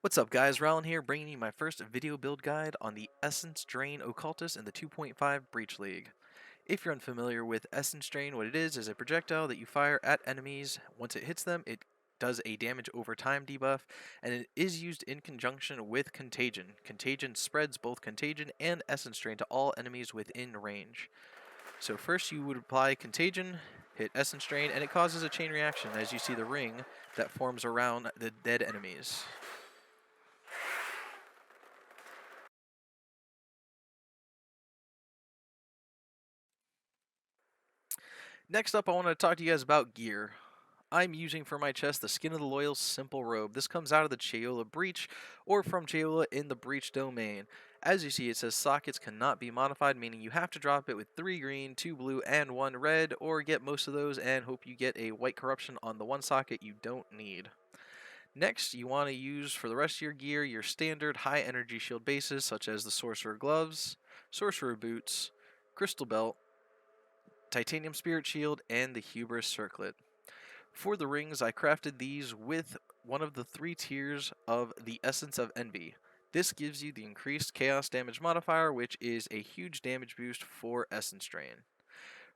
What's up guys, Rowland here, bringing you my first video build guide on the Essence Drain Occultist in the 2.5 Breach League. If you're unfamiliar with Essence Drain, what it is a projectile that you fire at enemies. Once it hits them, it does a damage over time debuff, and it is used in conjunction with Contagion. Contagion spreads both Contagion and Essence Drain to all enemies within range. So first you would apply Contagion, hit Essence Drain, and it causes a chain reaction as you see the ring that forms around the dead enemies. Next up, I want to talk to you guys about gear. I'm using for my chest the Skin of the Loyal's Simple Robe. This comes out of the Cheola Breach, or from Cheola in the Breach domain. As you see, it says sockets cannot be modified, meaning you have to drop it with 3 green, 2 blue, and 1 red, or get most of those and hope you get a white corruption on the one socket you don't need. Next, you want to use for the rest of your gear your standard high energy shield bases, such as the Sorcerer Gloves, Sorcerer Boots, Crystal Belt, Titanium Spirit Shield, and the Hubris Circlet. For the rings, I crafted these with one of the 3 tiers of the Essence of Envy. This gives you the increased Chaos Damage modifier, which is a huge damage boost for Essence Drain.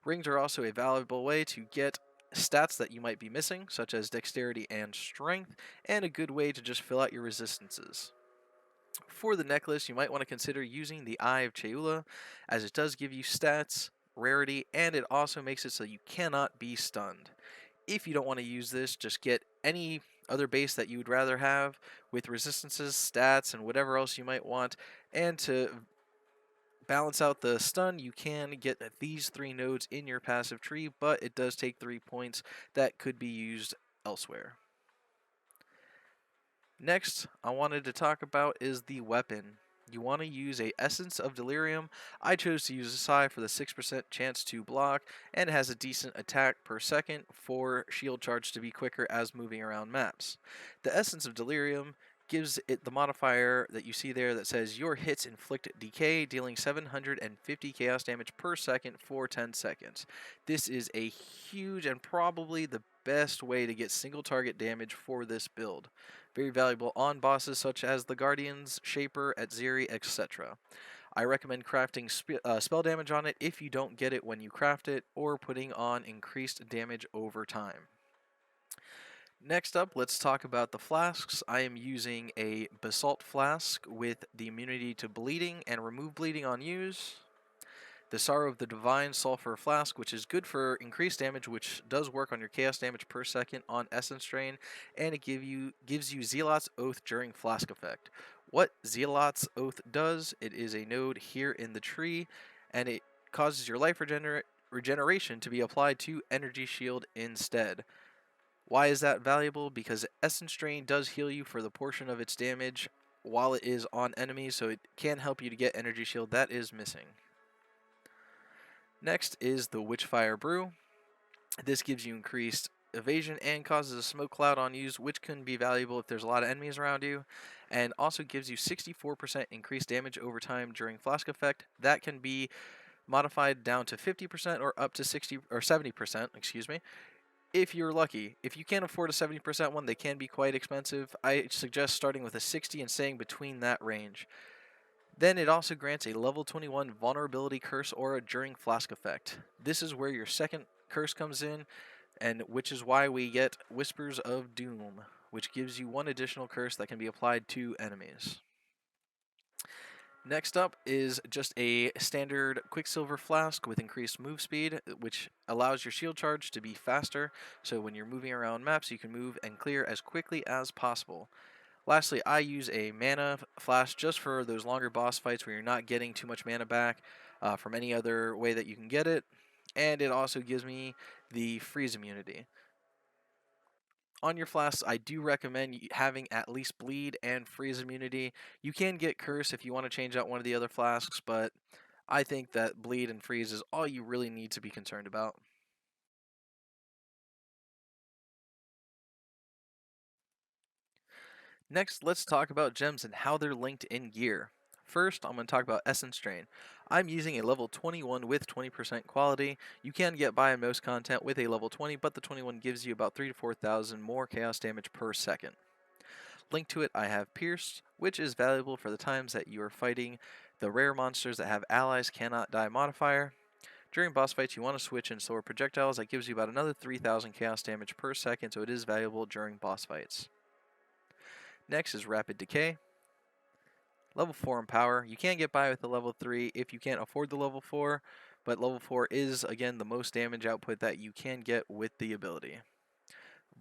Rings are also a valuable way to get stats that you might be missing, such as Dexterity and Strength, and a good way to just fill out your resistances. For the necklace, you might want to consider using the Eye of Cheola, as it does give you stats, rarity, and it also makes it so you cannot be stunned. If you don't want to use this, just get any other base that you would rather have with resistances, stats, and whatever else you might want. And to balance out the stun, you can get these 3 nodes in your passive tree, but it does take 3 points that could be used elsewhere. Next, I wanted to talk about is the weapon. You want to use a Essence of Delirium. I chose to use a Psy for the 6% chance to block, and it has a decent attack per second for shield charge to be quicker as moving around maps. The Essence of Delirium gives it the modifier that you see there that says your hits inflict decay, dealing 750 chaos damage per second for 10 seconds. This is a huge and probably the best way to get single target damage for this build. Very valuable on bosses such as the Guardians, Shaper, Atziri, etc. I recommend crafting spell damage on it if you don't get it when you craft it, or putting on increased damage over time. Next up, let's talk about the flasks. I am using a Basalt Flask with the immunity to bleeding and remove bleeding on use. The Sorrow of the Divine Sulfur Flask, which is good for increased damage, which does work on your chaos damage per second on Essence Drain, and it gives you Zealot's Oath during Flask effect. What Zealot's Oath does, it is a node here in the tree, and it causes your life regeneration to be applied to Energy Shield instead. Why is that valuable? Because Essence Drain does heal you for the portion of its damage while it is on enemies, so it can help you to get Energy Shield that is missing. Next is the Witchfire Brew. This gives you increased evasion and causes a smoke cloud on use, which can be valuable if there's a lot of enemies around you, and also gives you 64% increased damage over time during Flask effect. That can be modified down to 50% or up to 60 or 70%, excuse me, if you're lucky. If you can't afford a 70% one, they can be quite expensive. I suggest starting with a 60 and staying between that range. Then it also grants a level 21 Vulnerability Curse aura during Flask effect. This is where your second curse comes in, and which is why we get Whispers of Doom, which gives you 1 additional curse that can be applied to enemies. Next up is just a standard Quicksilver Flask with increased move speed, which allows your shield charge to be faster, so when you're moving around maps you can move and clear as quickly as possible. Lastly, I use a mana flask just for those longer boss fights where you're not getting too much mana back from any other way that you can get it, and it also gives me the freeze immunity. On your flasks, I do recommend having at least bleed and freeze immunity. You can get curse if you want to change out one of the other flasks, but I think that bleed and freeze is all you really need to be concerned about. Next, let's talk about gems and how they're linked in gear. First, I'm going to talk about Essence Drain. I'm using a level 21 with 20% quality. You can get by in most content with a level 20, but the 21 gives you about 3,000 to 4,000 more chaos damage per second. Linked to it, I have Pierced, which is valuable for the times that you are fighting the rare monsters that have allies cannot die modifier. During boss fights, you want to switch in slower projectiles. That gives you about another 3,000 chaos damage per second, so it is valuable during boss fights. Next is Rapid Decay. Level 4 in power. You can get by with the level 3 if you can't afford the level 4, but level 4 is, again, the most damage output that you can get with the ability.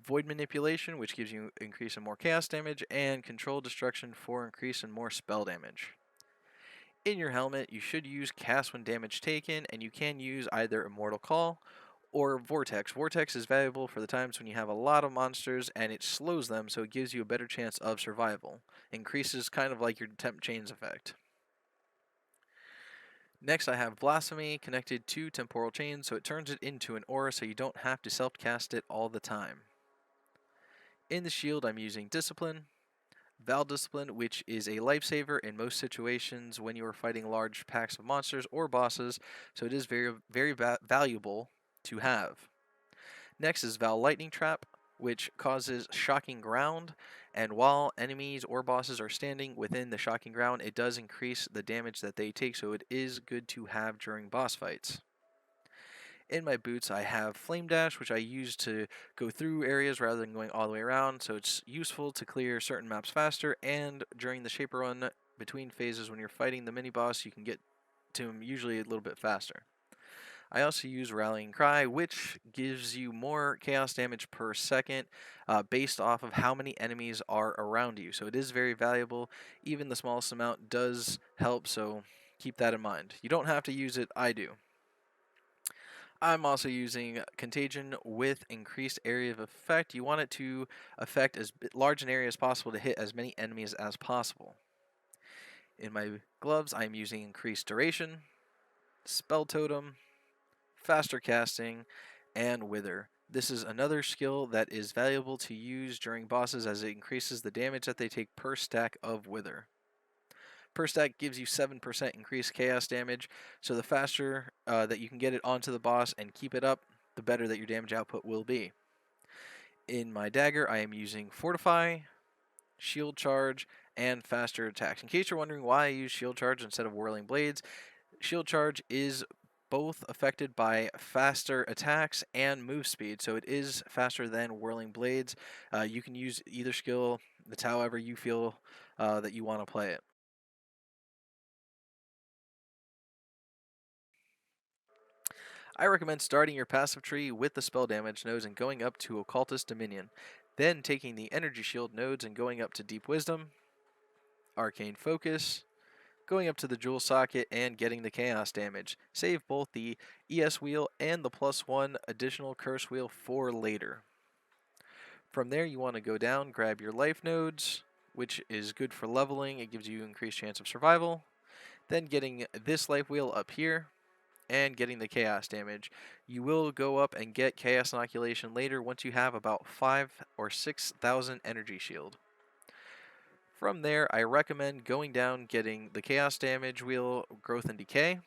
Void Manipulation, which gives you increase in more chaos damage, and Control Destruction for increase in more spell damage. In your helmet, you should use Cast when damage taken, and you can use either Immortal Call or Vortex. Vortex is valuable for the times when you have a lot of monsters and it slows them, so it gives you a better chance of survival. Increases kind of like your Temp Chains effect. Next, I have Blasphemy connected to Temporal Chains, so it turns it into an aura so you don't have to self-cast it all the time. In the shield, I'm using Discipline. Vaal Discipline, which is a lifesaver in most situations when you are fighting large packs of monsters or bosses, so it is very valuable to have. Next is Vaal Lightning Trap, which causes shocking ground, and while enemies or bosses are standing within the shocking ground, it does increase the damage that they take, so it is good to have during boss fights. In my boots, I have Flamedash, which I use to go through areas rather than going all the way around, so it's useful to clear certain maps faster, and during the Shaper Run between phases when you're fighting the mini-boss, you can get to him usually a little bit faster. I also use Rallying Cry, which gives you more chaos damage per second based off of how many enemies are around you, so it is very valuable. Even the smallest amount does help, so keep that in mind. You don't have to use it, I do. I'm also using Contagion with increased area of effect. You want it to affect as large an area as possible to hit as many enemies as possible. In my gloves, I'm using increased duration, spell totem, faster casting, and wither. This is another skill that is valuable to use during bosses as it increases the damage that they take per stack of wither. Per stack gives you 7% increased chaos damage, so the faster that you can get it onto the boss and keep it up, the better that your damage output will be. In my dagger, I am using Fortify, Shield Charge, and faster attacks. In case you're wondering why I use Shield Charge instead of Whirling Blades, Shield Charge is both affected by faster attacks and move speed, so it is faster than Whirling Blades. You can use either skill, it's however you feel that you want to play it. I recommend starting your passive tree with the spell damage nodes and going up to Occultist Dominion, then taking the energy shield nodes and going up to Deep Wisdom, Arcane Focus, going up to the Jewel Socket and getting the chaos damage. Save both the ES wheel and the +1 additional curse wheel for later. From there you want to go down, grab your life nodes, which is good for leveling, it gives you increased chance of survival. Then getting this life wheel up here, and getting the chaos damage. You will go up and get chaos inoculation later once you have about 5 or 6,000 energy shield. From there, I recommend going down, getting the chaos damage wheel, growth and decay,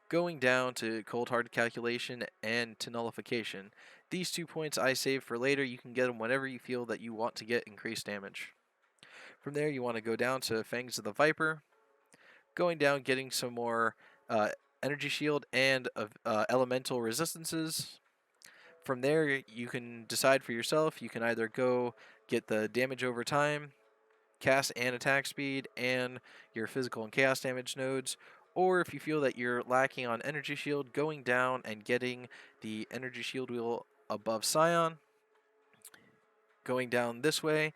going down to cold hard calculation and to nullification. These 2 points I save for later. You can get them whenever you feel that you want to get increased damage. From there, you want to go down to Fangs of the Viper, going down, getting some more energy shield and elemental resistances. From there, you can decide for yourself. You can either go get the damage over time, cast and attack speed, and your physical and chaos damage nodes, or if you feel that you're lacking on energy shield, going down and getting the energy shield wheel above Scion, going down this way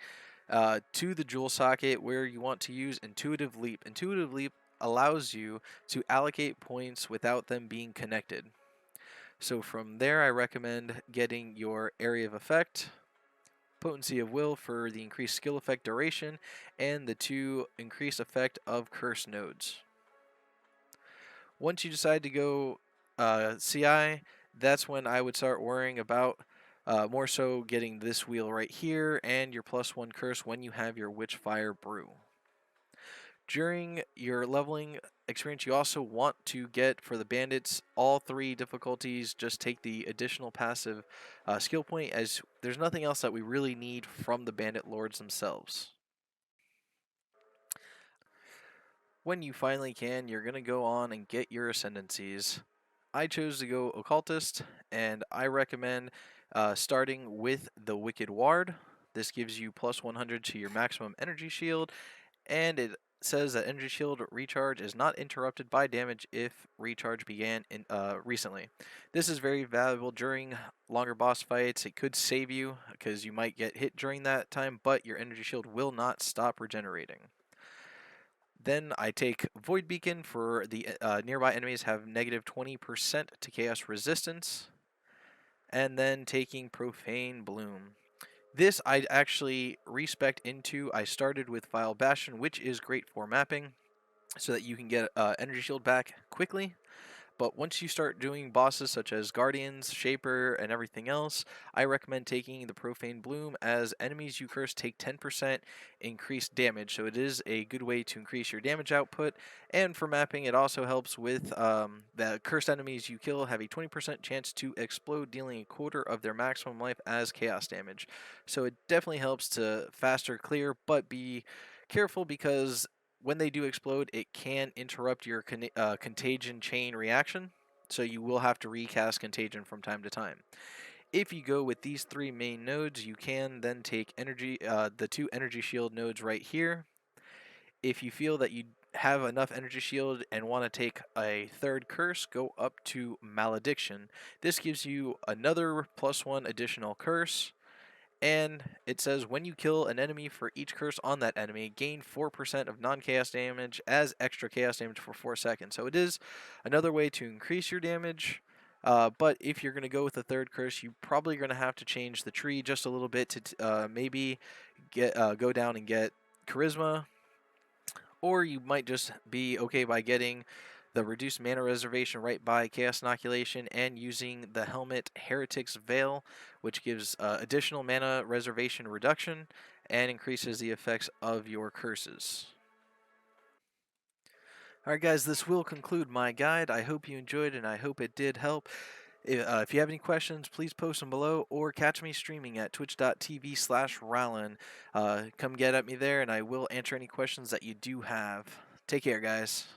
to the Jewel Socket where you want to use Intuitive Leap. Intuitive Leap allows you to allocate points without them being connected. So from there, I recommend getting your Area of Effect, Potency of Will for the increased skill effect duration, and the 2 increased effect of curse nodes. Once you decide to go CI, that's when I would start worrying about more so getting this wheel right here and your +1 curse when you have your Witchfire Brew. During your leveling experience, you also want to get, for the bandits, all 3 difficulties. Just take the additional passive skill point, as there's nothing else that we really need from the bandit lords themselves. When you finally can, you're going to go on and get your ascendancies. I chose to go Occultist, and I recommend starting with the Wicked Ward. This gives you plus 100 to your maximum energy shield, and it says that energy shield recharge is not interrupted by damage if recharge began recently. This is very valuable during longer boss fights. It could save you because you might get hit during that time, but your energy shield will not stop regenerating. Then I take Void Beacon for the nearby enemies have negative 20% to chaos resistance, and then taking Profane Bloom. This I actually respect into. I started with Vaal Bastion, which is great for mapping, so that you can get energy shield back quickly. But once you start doing bosses such as Guardians, Shaper, and everything else, I recommend taking the Profane Bloom, as enemies you curse take 10% increased damage. So it is a good way to increase your damage output. And for mapping, it also helps with the cursed enemies you kill have a 20% chance to explode, dealing a quarter of their maximum life as chaos damage. So it definitely helps to faster clear, but be careful because when they do explode, it can interrupt your Contagion chain reaction, so you will have to recast Contagion from time to time. If you go with these 3 main nodes, you can then take the 2 energy shield nodes right here. If you feel that you have enough energy shield and want to take a 3rd curse, go up to Malediction. This gives you another +1 additional curse. And it says when you kill an enemy, for each curse on that enemy, gain 4% of non-chaos damage as extra chaos damage for 4 seconds. So it is another way to increase your damage. But if you're going to go with the 3rd curse, you're probably going to have to change the tree just a little bit to maybe go down and get Charisma. Or you might just be okay by getting the reduced mana reservation right by Chaos Inoculation and using the Helmet Heretic's Veil, which gives additional mana reservation reduction and increases the effects of your curses. Alright guys, this will conclude my guide. I hope you enjoyed and I hope it did help. If you have any questions, please post them below or catch me streaming at twitch.tv/Rallin. Come get at me there and I will answer any questions that you do have. Take care, guys.